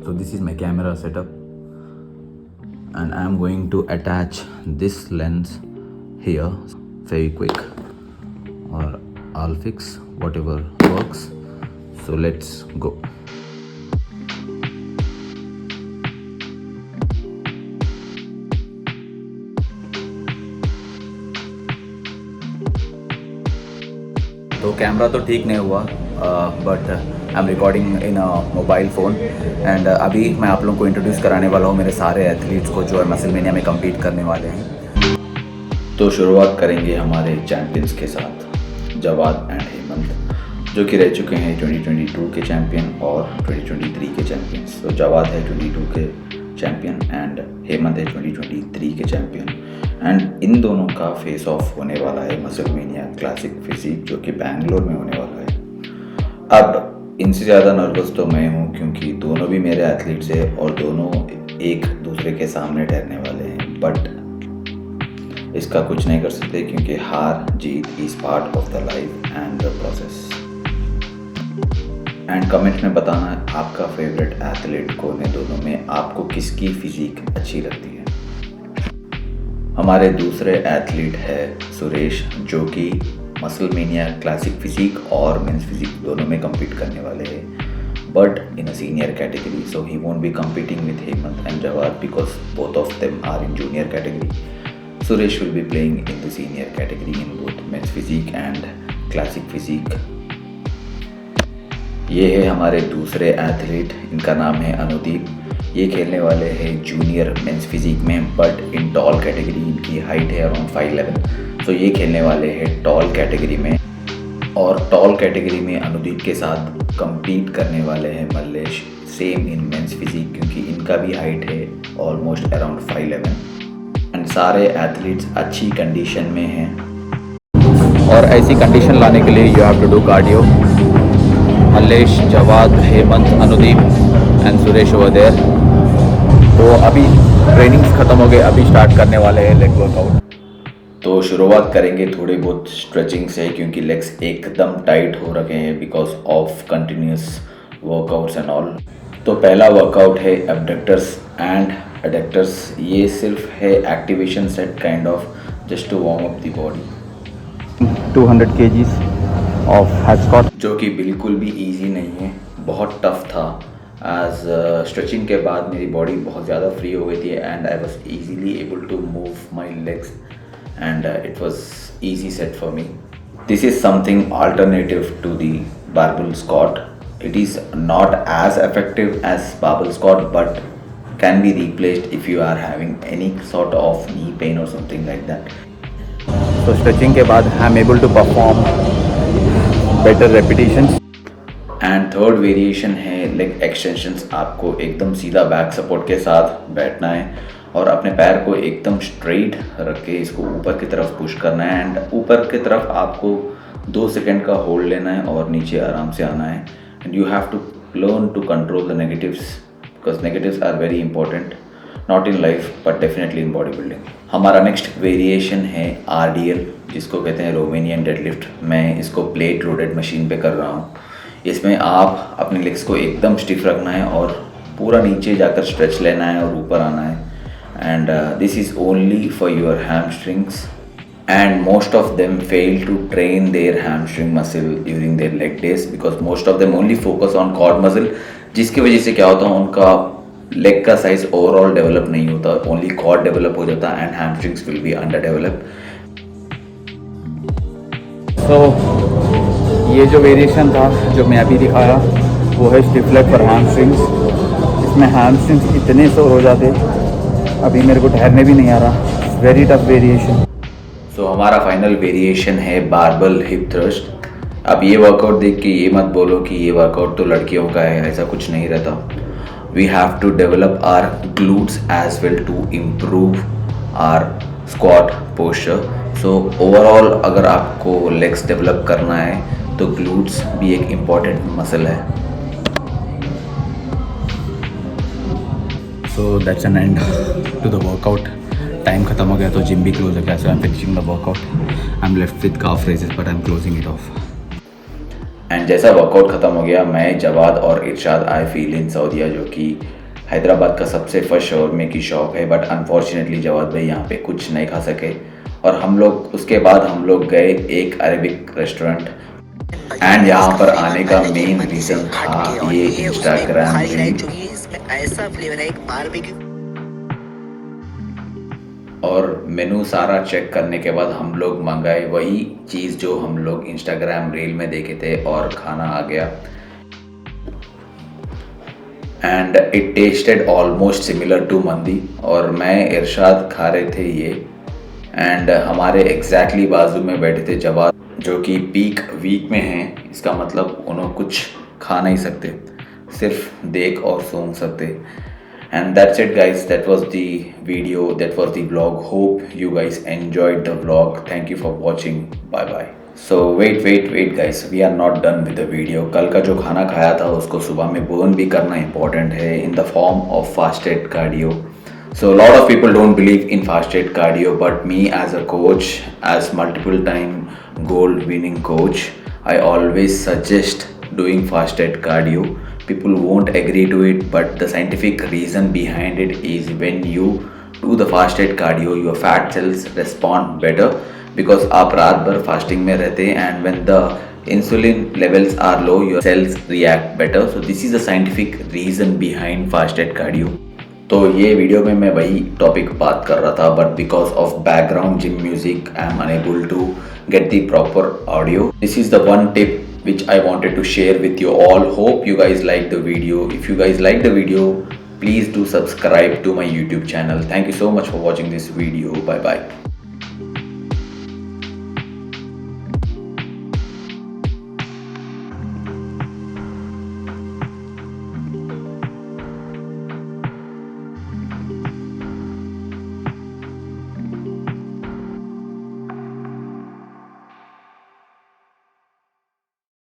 So this is my camera setup, and I am going to attach this lens here very quick, or I'll fix whatever works. So let's go. तो camera तो ठीक नहीं हुआ, but I M recording in a mobile phone. And अभी मैं आप लोगों को इंट्रोड्यूस कराने वाला हूँ मेरे सारे एथलीट्स को जो है मसलमेनिया में कम्पीट करने वाले हैं। तो शुरुआत करेंगे हमारे चैम्पियंस के साथ, जवाद एंड हेमंत, जो कि रह चुके हैं 2022 के चैम्पियन और 2023 के चैम्पियंस। तो जवाद है 22 के चैम्पियन एंड हेमंत है 2023 के चैम्पियन। एंड इन दोनों का फेस ऑफ होने वाला है मसलमेनिया क्लासिक फिजिक, जो कि बैंगलोर में होने वाला है। अब इनसे ज़्यादा नर्वस तो मैं हूँ, क्योंकि दोनों भी मेरे एथलीट्स हैं और दोनों एक दूसरे के सामने ठहरने वाले हैं। बट इसका कुछ नहीं कर सकते, क्योंकि हार जीत is part of the life and the process. And comment में बताना आपका फेवरेट एथलीट कौन है, दोनों में आपको किसकी फिजिक अच्छी लगती है। हमारे दूसरे एथलीट है सुरेश, जो कि मसलमेनिया क्लासिक फिजिक और मेंस फिजिक दोनों में compete करने वाले हैं, but in a senior category. So he won't be competing with Hemant and Jawad because both of them are in junior category. Suresh will be playing in the senior category in both men's physique and classic physique. ये है हमारे दूसरे athlete, इनका नाम है अनुदीप। ये खेलने वाले हैं जूनियर मेंस फिजिक में, बट इन टॉल कैटेगरी। इनकी हाइट है अराउंड 5'11", सो ये खेलने वाले हैं टॉल कैटेगरी में। और टॉल कैटेगरी में अनुदीप के साथ compete करने वाले हैं Mallesh, same in men's physique, क्योंकि इनका भी हाइट है ऑलमोस्ट अराउंड 5'11". एंड सारे एथलीट्स अच्छी कंडीशन में हैं, और ऐसी कंडीशन लाने के लिए you have to do cardio. Mallesh, Jawad, Hemant, Anudeep and Suresh over there. तो अभी ट्रेनिंग्स ख़त्म हो गए, अभी स्टार्ट करने वाले हैं लेग वर्कआउट। तो शुरुआत करेंगे थोड़ी बहुत स्ट्रेचिंग से, क्योंकि लेग्स एकदम टाइट हो रखे हैं because of continuous workouts and all. तो पहला वर्कआउट है एब्डक्टर्स एंड एडक्टर्स। ये सिर्फ है activation set kind of, just to warm up the body. 200 kgs of hack squat, जो कि बिल्कुल भी इजी नहीं है, बहुत टफ था। एज स्ट्रेचिंग के बाद मेरी बॉडी बहुत ज़्यादा फ्री हो गई थी and I was easily able to move my legs and it was easy set for me. This is something alternative to the barbell squat. It is not as effective as barbell squat, but can be replaced if you are having any sort of knee pain or something like that. So stretching के बाद I am able to perform better repetitions. And third variation है leg extensions. आपको एकदम सीधा back support के साथ बैठना है और अपने पैर को एकदम स्ट्रेट रख के इसको ऊपर की तरफ पुश करना है एंड ऊपर की तरफ आपको 2 सेकेंड का होल्ड लेना है और नीचे आराम से आना है. And you have to learn to control the negatives, because negatives are very important, not in life but definitely in bodybuilding. हमारा नेक्स्ट वेरिएशन है RDL, जिसको कहते हैं रोमेनियन डेडलिफ्ट. मैं इसको प्लेट लोडेड मशीन पे कर रहा हूँ. इसमें आप अपने लेग्स को एकदम स्टिफ रखना है और पूरा नीचे जाकर स्ट्रेच लेना है और ऊपर आना है. And this is only for your hamstrings. And most of them fail to train their hamstring muscle during their leg days because most of them only focus on quad muscle, जिसकी वजह से क्या होता है उनका लेग का size overall develop नहीं होता, ओनली quad डेवलप हो जाता है and hamstrings will be underdeveloped. So ये जो वेरिएशन था जो मैं अभी दिखाया वो है स्टिफ लेग फॉर hamstrings. इसमें hamstrings इतने शोर हो जाते अभी मेरे को ठहरने भी नहीं आ रहा. Very tough variation. तो हमारा फाइनल वेरिएशन है बारबल हिप थ्रस्ट. अब ये वर्कआउट देख के ये मत बोलो कि ये वर्कआउट तो लड़कियों का है, ऐसा कुछ नहीं रहता. We have to develop our glutes as well to improve our squat posture. So overall अगर आपको लेग्स डेवलप करना है तो ग्लूट्स भी एक इम्पॉर्टेंट मसल है. So that's an end to the workout. Time ख़त्म हो गया तो जिम भी क्लोज हो गया. So I am finishing the workout. I am left with calf raises but I am closing it off. And जैसा workout ख़त्म हो गया, मैं, जवाद और इरशाद आई फील इन सऊदीया, जो कि हैदराबाद का सबसे फर्स्ट शवरमे की शॉप है। बट अनफॉर्चुनेटली जवाद भाई यहाँ पे कुछ नहीं खा सके, और हम लोग उसके बाद हम लोग गए एक अरेबिक रेस्टोरेंट। एंड यहाँ पर आने का मेन रीज़न था ये इंस्टाग्राम रील। ऐसा फ्लेवर है एक बारबेक्यू। और मेनू सारा चेक करने के बाद हम लोग मंगाए वही चीज़ जो हम लोग इंस्टाग्राम रील में देखे थे, और खाना आ गया। And it tasted almost similar to mandi, और मैं इरशाद खा रहे थे ये। एंड हमारे एग्जैक्टली बाजू में बैठे थे जवाद, जो कि पीक वीक में हैं। इसका मतलब उन्होंने कुछ खा नहीं सकते, सिर्फ देख और सूंघ सकते। And that's it guys, that was the video, that was the vlog. Hope you guys enjoyed the vlog. Thank you for watching. Bye bye. So wait guys, we are not done with the video. कल का जो खाना खाया था उसको सुबह में burn भी करना important है in the form of fasted cardio. So a lot of people don't believe in fasted cardio, but me as a coach, as multiple time gold winning coach, I always suggest doing fasted cardio. People won't agree to it, but the scientific reason behind it is when you do the fasted cardio, your fat cells respond better, because आप रात भर fasting में रहते हैं, and when the insulin levels are low, your cells react better. So this is the scientific reason behind fasted cardio. तो ये video में मैं वही टॉपिक बात कर रहा था, but because of background gym music I am unable to get the proper audio. This is the one tip which I wanted to share with you all. Hope you guys like the video. If you guys like the video, please do subscribe to my YouTube channel. Thank you so much for watching this video. Bye bye.